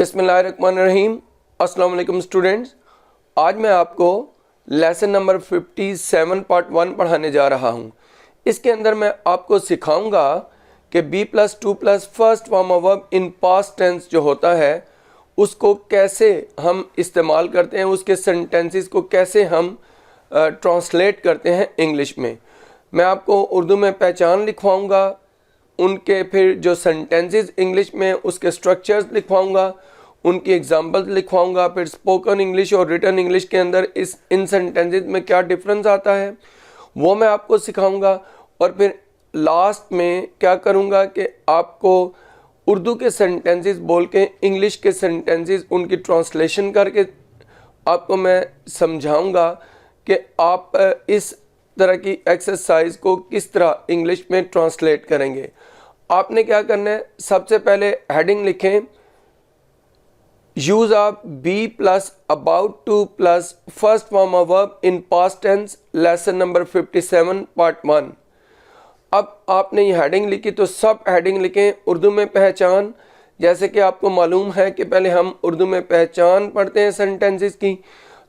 बिस्मिल्लाहिर्रहमानिर्रहीम। अस्सलाम वालेकुम स्टूडेंट्स। आज मैं आपको लेसन नंबर 57 पार्ट 1 पढ़ाने जा रहा हूं। इसके अंदर मैं आपको सिखाऊंगा कि B+2+ first form of verb in past tense जो होता है उसको कैसे हम इस्तेमाल करते हैं, उसके सेंटेंसेस को कैसे हम ट्रांसलेट करते हैं इंग्लिश में। मैं आपको उर्दू में पहचान लिखवाऊंगा, उनके फिर जो सेंटेंसेस इंग्लिश में उसके स्ट्रक्चर्स लिखवाऊंगा, उनकी एग्जांपल्स लिखवाऊंगा, फिर स्पोकन इंग्लिश और रिटन इंग्लिश के अंदर इन सेंटेंसेस में क्या डिफरेंस आता है वो मैं आपको सिखाऊंगा। और फिर लास्ट में क्या करूंगा कि आपको उर्दू के सेंटेंसेस बोल के इंग्लिश के सेंटेंसेस उनकी ट्रांसलेशन करके आपको मैं समझाऊंगा कि आप इस तरह की एक्सरसाइज को किस तरह इंग्लिश में ट्रांसलेट करेंगे। आपने क्या करना है, सबसे पहले हेडिंग लिखें, use of B plus about to plus first form of verb in past tense lesson number 57 part 1। अब आपने ये हेडिंग लिखी तो सब हेडिंग लिखें उर्दू में पहचान। जैसे कि आपको मालूम है कि पहले हम उर्दू में पहचान पढ़ते हैं सेंटेंसेस की,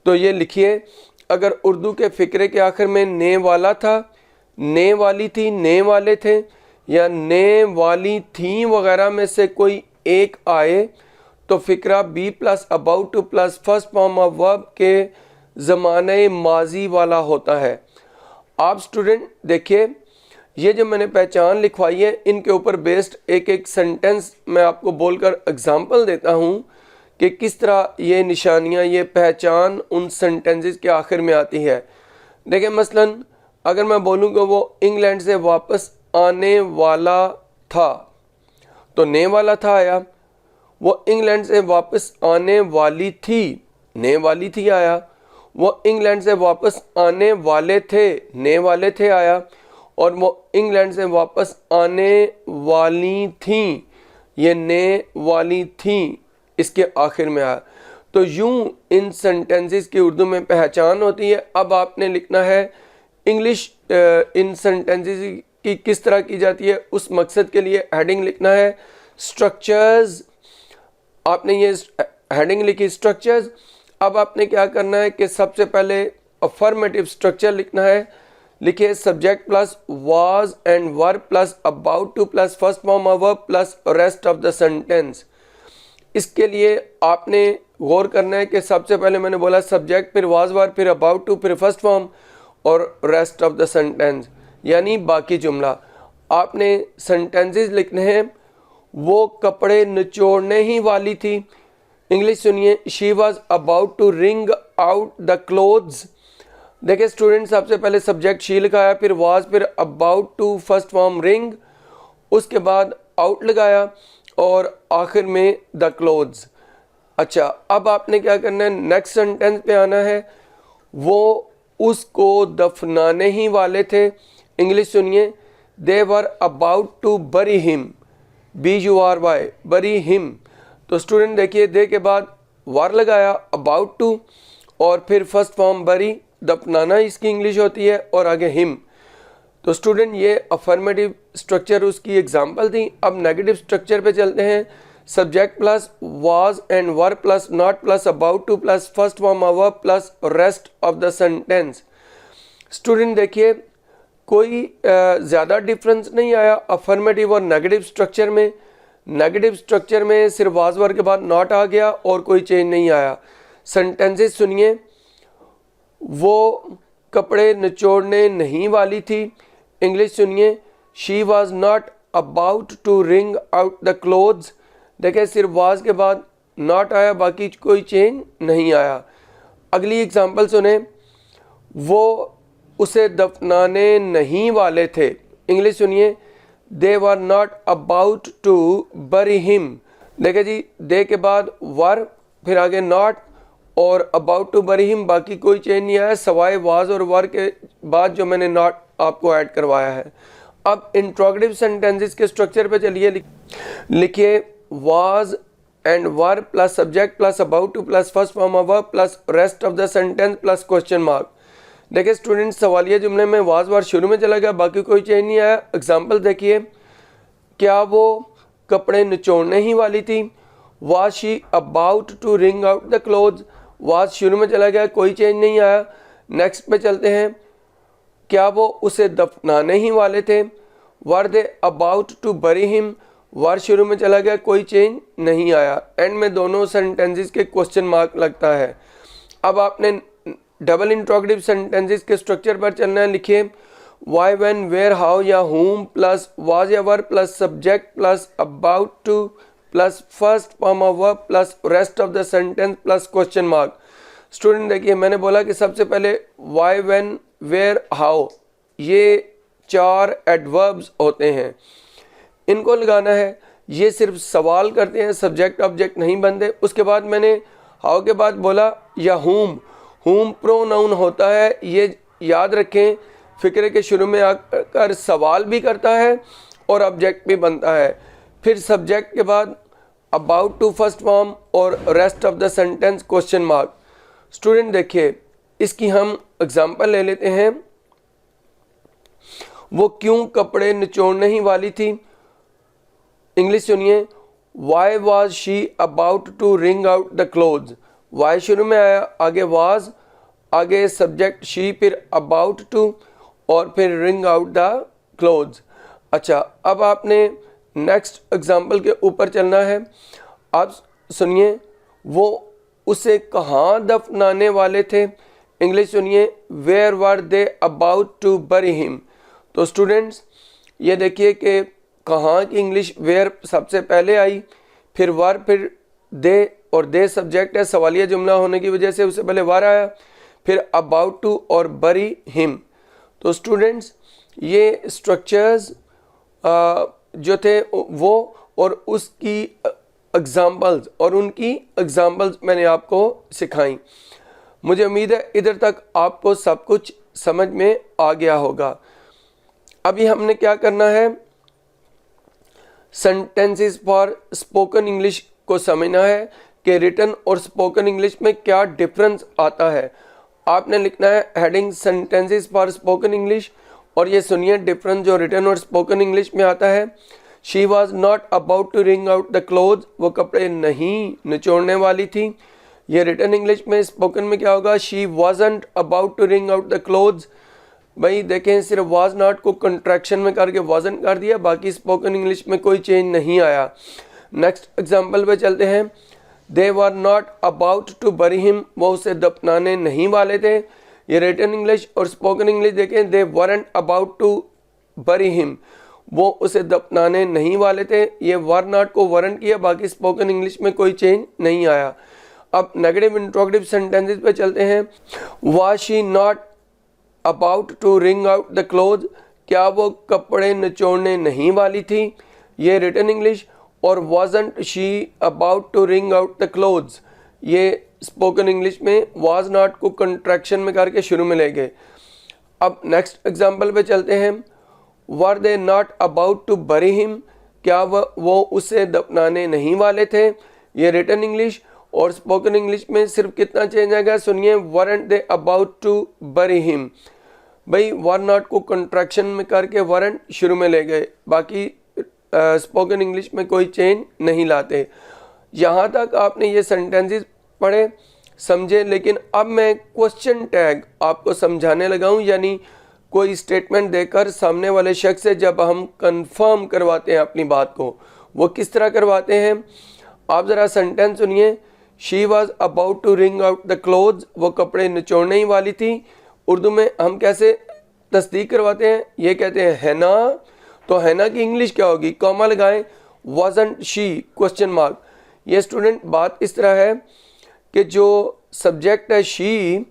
तो ये लिखिए, अगर उर्दू के फ़िक्रे के आखिर में ने वाला था, ने वाली थी, ने वाले थे या ने वाली थी वगैरह में से कोई एक आए तो फ़िक्रा B plus about to plus first form of verb के ज़माने माजी वाला होता है। आप स्टूडेंट देखिए, ये जो मैंने पहचान लिखवाई है इनके ऊपर बेस्ड एक एक सेंटेंस मैं आपको बोलकर एग्जांपल देता हूँ कि किस तरह ये निशानियाँ, ये पहचान उन सेंटेंसेस के आखिर में आती है। देखिए मसलन अगर मैं बोलूँ कि वो इंग्लैंड से वापस आने वाला था तो ने वाला था आया। वो इंग्लैंड से वापस आने वाली थी, ने वाली थी आया। वो इंग्लैंड से वापस आने वाले थे, ने वाले थे आया। और वो इंग्लैंड से वापस आने वाली थी, ये ने वाली थी इसके आखिर में आया। तो यूं इन सेंटेंसेस की उर्दू में पहचान होती है। अब आपने लिखना है इंग्लिश इन सेंटेंसेस की किस तरह की जाती है, उस मकसद के लिए हेडिंग लिखना है स्ट्रक्चर्स। आपने ये हेडिंग लिखी स्ट्रक्चर्स। अब आपने क्या करना है कि सबसे पहले अफर्मेटिव स्ट्रक्चर लिखना है। लिखिए subject plus was and verb plus about to plus first form of verb plus rest of the sentence. इसके लिए आपने गौर करना है कि सबसे पहले मैंने बोला सब्जेक्ट, फिर वाज वर्ब, फिर अबाउट टू, फिर फर्स्ट फॉर्म और रेस्ट ऑफ द सेंटेंस यानी बाकी जुमला। आपने सेंटेंसेस लिखने हैं, वो कपड़े निचोड़ने ही वाली थी। इंग्लिश सुनिए, she was about to wring out the clothes. देखिए स्टूडेंट, सबसे पहले सब्जेक्ट शी लगाया, फिर वाज, फिर about to first form wring, उसके बाद आउट लगाया और आखिर में द क्लोथ्स। अच्छा, अब आपने क्या करना है, नेक्स्ट सेंटेंस पे आना है, वो उसको दफनाने ही वाले थे। इंग्लिश सुनिए, they were about to bury him, BURY, bury him. तो स्टूडेंट देखिए, दे के बाद वार लगाया, अबाउट टू और फिर फर्स्ट फॉर्म बरी, दफनाना इसकी इंग्लिश होती है, और आगे हिम। तो स्टूडेंट ये अफर्मेटिव स्ट्रक्चर उसकी एग्जांपल थी। अब नेगेटिव स्ट्रक्चर पे चलते हैं। Subject plus was and verb plus not plus about to plus first form of verb plus rest of the sentence. Student देखिए, कोई ज़्यादा डिफरेंस नहीं आया अफर्मेटिव और नेगेटिव स्ट्रक्चर में। नेगेटिव स्ट्रक्चर में सिर्फ वाज वर्ब के बाद नॉट आ गया और कोई चेंज नहीं आया। सेंटेंसेस सुनिए, वो कपड़े निचोड़ने नहीं वाली थी। इंग्लिश सुनिए, she was not about to wring out the clothes. देखिए सिर्फ वाज के बाद नॉट आया, बाकी कोई चेंज नहीं आया। अगली एग्जांपल सुने, वो उसे दफनाने नहीं वाले थे। इंग्लिश सुनिए, they were not about to bury him. देखिए जी, दे के बाद वर, फिर आगे नॉट और अबाउट टू बरी हिम, बाकी कोई चेंज नहीं आया सवाए वाज और वर के बाद जो मैंने नॉट आपको ऐड करवाया है। अब इंट्रोगेटिव सेंटेंसेस के स्ट्रक्चर पे चलिए। लिखिए was and were plus subject plus about to plus first form of verb plus rest of the sentence plus question mark. देखिए स्टूडेंट, सवालिया जुमले में वाज वर शुरू में चला गया, बाकी कोई चेंज नहीं आया। एग्जाम्पल देखिए, क्या वो कपड़े निचोड़ने ही वाली थी, was she about to wring out the clothes, was शुरू में चला गया, कोई चेंज नहीं आया। नेक्स्ट पे चलते हैं, क्या वो उसे दफनाने ही वाले थे। Were they about to bury him, were शुरू में चला गया, कोई चेंज नहीं आया। एंड में दोनों सेंटेंसेस के क्वेश्चन मार्क लगता है। अब आपने डबल इंट्रोगेटिव सेंटेंसेस के स्ट्रक्चर पर चलना है। लिखिए व्हाई, व्हेन, वेयर, हाउ या whom प्लस वाज या वर plus subject plus about to plus first form of verb plus rest of the sentence plus question mark. Student देखिए, मैंने बोला कि सबसे पहले व्हाई, व्हेन, वेयर, हाउ, ये 4 एडवर्ब्स होते हैं, इनको लगाना है। ये सिर्फ सवाल करते हैं, सब्जेक्ट ऑब्जेक्ट नहीं बनते। उसके बाद मैंने हाउ के बाद बोला या whom प्रोनाउन होता है, ये याद रखें। फिक्रे के शुरू में आकर सवाल भी करता है और ऑब्जेक्ट भी बनता है। फिर सब्जेक्ट के बाद अबाउट टू फर्स्ट फॉर्म और rest of the sentence question mark. Student देखिए, इसकी हम एग्जांपल ले लेते हैं। वो क्यों कपड़े निचोड़ने ही वाली थी। इंग्लिश सुनिए, why was she about to wring out the clothes. Why शुरू में आया, आगे वाज, आगे सब्जेक्ट शी, फिर अबाउट टू और फिर रिंग आउट द क्लोथ्स। अच्छा, अब आपने नेक्स्ट एग्जाम्पल के ऊपर चलना है। आप सुनिए, वो उसे कहाँ दफनाने वाले थे। इंग्लिश सुनिए, where were they about to bury him. तो स्टूडेंट्स ये देखिए कि कहाँ की इंग्लिश वेयर सबसे पहले आई, फिर वर, फिर दे, और दे सब्जेक्ट है, सवालिया जुमला होने की वजह से उससे पहले वर आया, फिर अबाउट टू और बरी हिम। तो स्टूडेंट्स ये स्ट्रक्चर्स जो थे वो और उसकी एग्जाम्पल्स और उनकी एग्जाम्पल्स मैंने आपको सिखाई। मुझे उम्मीद है इधर तक आपको सब कुछ समझ में आ गया होगा। अभी हमने क्या करना है, सेंटेंसेस फॉर स्पोकन इंग्लिश को समझना है कि रिटन और स्पोकन इंग्लिश में क्या डिफरेंस आता है। आपने लिखना है heading sentences for spoken English, और ये सुनिए डिफरेंस जो रिटन और स्पोकन इंग्लिश में आता है। She was not about to wring out the clothes, वो कपड़े नहीं निचोड़ने वाली थी। ये रिटन इंग्लिश में। स्पोकन में क्या होगा, she wasn't about to wring out the clothes. भाई देखें, सिर्फ वाज नॉट को कंट्रैक्शन में करके वॉजंट कर दिया, बाकी स्पोकन इंग्लिश में कोई चेंज नहीं आया। नेक्स्ट एग्जाम्पल पे चलते हैं। They were not about to bury him, वो उसे दफनाने नहीं वाले थे। ये रिटन इंग्लिश। और स्पोकन इंग्लिश देखें, they weren't about to bury him, वो उसे दफनाने नहीं वाले थे। ये वर नॉट को वरंट किया, बाकी स्पोकन इंग्लिश में कोई चेंज नहीं आया। अब नेगेटिव इंट्रोगेटिव सेंटेंसेस पे चलते हैं। Was she not about to wring out the cloth, क्या वो कपड़े निचोड़ने नहीं वाली थी। ये रिटन इंग्लिश। और wasn't she about to wring out the clothes, ये स्पोकन इंग्लिश में was not को कंट्रैक्शन में करके शुरू में ले गए। अब नेक्स्ट एग्जाम्पल पे चलते हैं। Were they not about to bury him, क्या वो उसे दफनाने नहीं वाले थे। ये रिटन इंग्लिश। और स्पोकन इंग्लिश में सिर्फ कितना चेंज आएगा, सुनिए, weren't they about to bury him. भाई वर नॉट को कंट्रैक्शन में करके वरंट शुरू में ले गए, बाकी स्पोकन इंग्लिश में कोई चेंज नहीं लाते। यहाँ तक आपने ये सेंटेंसेस पढ़े, समझे। लेकिन अब मैं क्वेश्चन टैग आपको समझाने लगा हूँ, यानी कोई स्टेटमेंट देकर सामने वाले शख्स से जब हम कंफर्म करवाते हैं अपनी बात को, वो किस तरह करवाते हैं। आप ज़रा सेंटेंस सुनिए। She was about to wring out the clothes, वो कपड़े निचोड़ने ही वाली थी। उर्दू में हम कैसे तस्दीक करवाते हैं, ये कहते हैं है ना। तो है ना की इंग्लिश क्या होगी, कॉमा लगाएं, वाजंट शी क्वेश्चन मार्क। ये स्टूडेंट बात इस तरह है कि जो सब्जेक्ट है शी,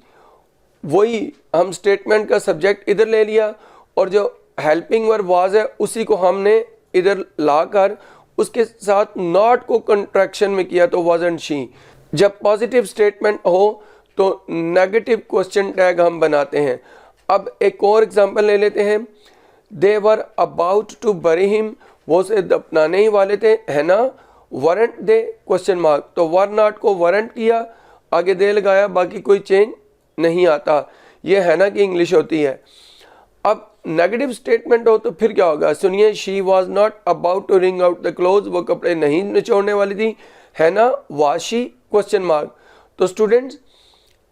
वही हम स्टेटमेंट का सब्जेक्ट इधर ले लिया, और जो हेल्पिंग वर्ब वाज है उसी को हमने इधर लाकर उसके साथ नॉट को कंट्रैक्शन में किया, तो वाजंट शी। जब पॉजिटिव स्टेटमेंट हो तो नेगेटिव क्वेश्चन टैग हम बनाते हैं। अब एक और एग्जांपल ले लेते हैं। They were about to bury him, वो उसे दफनाने ही वाले थे, है ना। वरंट दे क्वेश्चन मार्क, तो वर नॉट को वरंट किया, आगे दे लगाया, बाकी कोई चेंज नहीं आता। ये है ना की इंग्लिश होती है। अब नेगेटिव स्टेटमेंट हो तो फिर क्या होगा, सुनिए। She was not about to wring out the clothes, वो कपड़े नहीं निचोड़ने वाली थी, है ना, वाशी क्वेश्चन मार्क। तो स्टूडेंट्स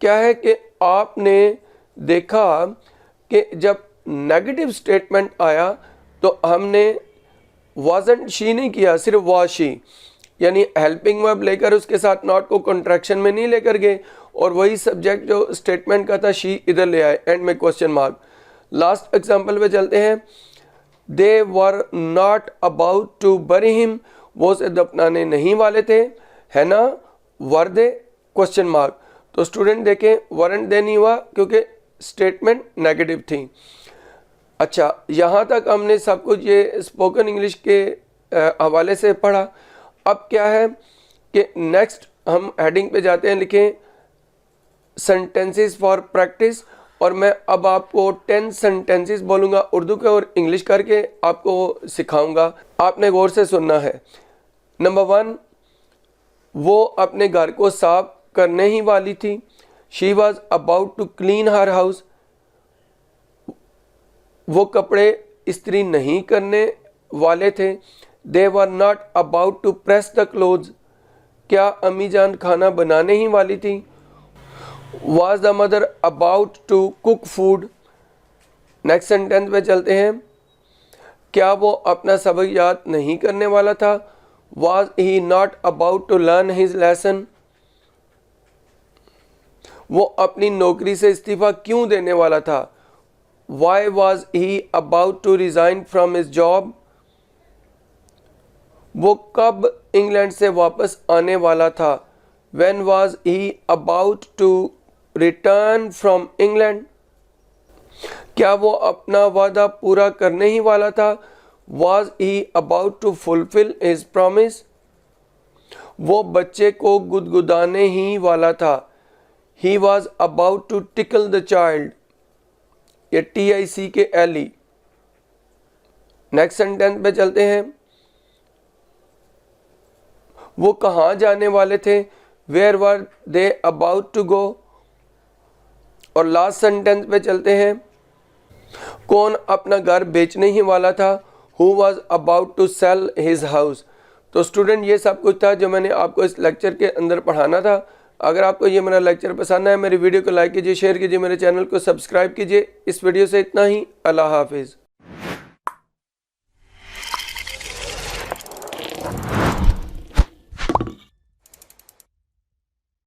क्या है कि आपने देखा कि जब नेगेटिव स्टेटमेंट आया तो हमने वाजंट शी नहीं किया, सिर्फ वाशी, यानी हेल्पिंग वर्ब लेकर उसके साथ नॉट को कॉन्ट्रैक्शन में नहीं लेकर गए और वही सब्जेक्ट जो स्टेटमेंट का था शी इधर ले आए एंड में क्वेश्चन मार्क। लास्ट एग्जांपल पे चलते हैं। They were not about to bury him, वो उसे दफनाने नहीं वाले थे, है ना, वर दे क्वेश्चन मार्क। तो स्टूडेंट देखें वरंट दे नहीं हुआ क्योंकि स्टेटमेंट नेगेटिव थी। अच्छा, यहाँ तक हमने सब कुछ ये स्पोकन इंग्लिश के हवाले से पढ़ा। अब क्या है कि नेक्स्ट हम हेडिंग पे जाते हैं, लिखें सेंटेंसेस फॉर प्रैक्टिस, और मैं अब आपको 10 सेंटेंसेस बोलूँगा उर्दू के और इंग्लिश करके आपको सिखाऊंगा। आपने गौर से सुनना है। नंबर 1, वो अपने घर को साफ करने ही वाली थी। She was about to clean her house, वो कपड़े इस्त्री नहीं करने वाले थे। They were not about to press the clothes, क्या अम्मी जान खाना बनाने ही वाली थी। Was the mother about to cook food. Next sentence पे चलते हैं। क्या वो अपना सबक याद नहीं करने वाला था। Was he not about to learn his lesson, वो अपनी नौकरी से इस्तीफा क्यों देने वाला था। Why was he about to resign from his job, वो कब इंग्लैंड से वापस आने वाला था। When was he about to return from England, क्या वो अपना वादा पूरा करने ही वाला था। Was he about to fulfill his promise, वो बच्चे को गुदगुदाने ही वाला था। He was about to tickle the child, ये TICKLE। नेक्स्ट सेंटेंस पे चलते हैं। वो कहाँ जाने वाले थे। Where were they about to go, और लास्ट सेंटेंस पे चलते हैं। कौन अपना घर बेचने ही वाला था। Who was about to sell his house। तो स्टूडेंट ये सब कुछ था जो मैंने आपको इस लेक्चर के अंदर पढ़ाना था। अगर आपको ये मेरा लेक्चर पसंद आया, मेरी वीडियो को लाइक कीजिए, शेयर कीजिए, मेरे चैनल को सब्सक्राइब कीजिए। इस वीडियो से इतना ही। अल्लाह हाफिज़।